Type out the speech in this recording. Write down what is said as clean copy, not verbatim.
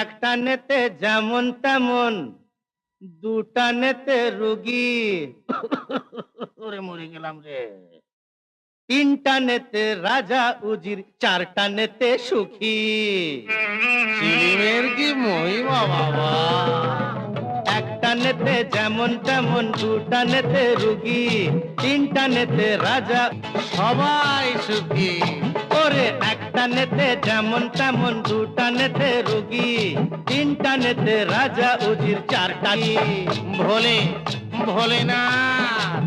একটা নেতে যেমন তেমন, দুটা নেতে রুগী। ওরে মরে গেলাম রে। তিনটা নেতে রাজা উজির, চারটা নেতে সুখী। চিলিমের কি মহিমা বাবা! একটা নেতে যেমন তেমন, দুটা নেতে রুগী, তিনটা নেতে রাজা। সবাই সুখী। ওরে একটা নেতে যেমন তেমন, দুটা নেতে রুগী, তিনটা নেতে রাজা উজির, চারটা ভোলে ভোলেনাথ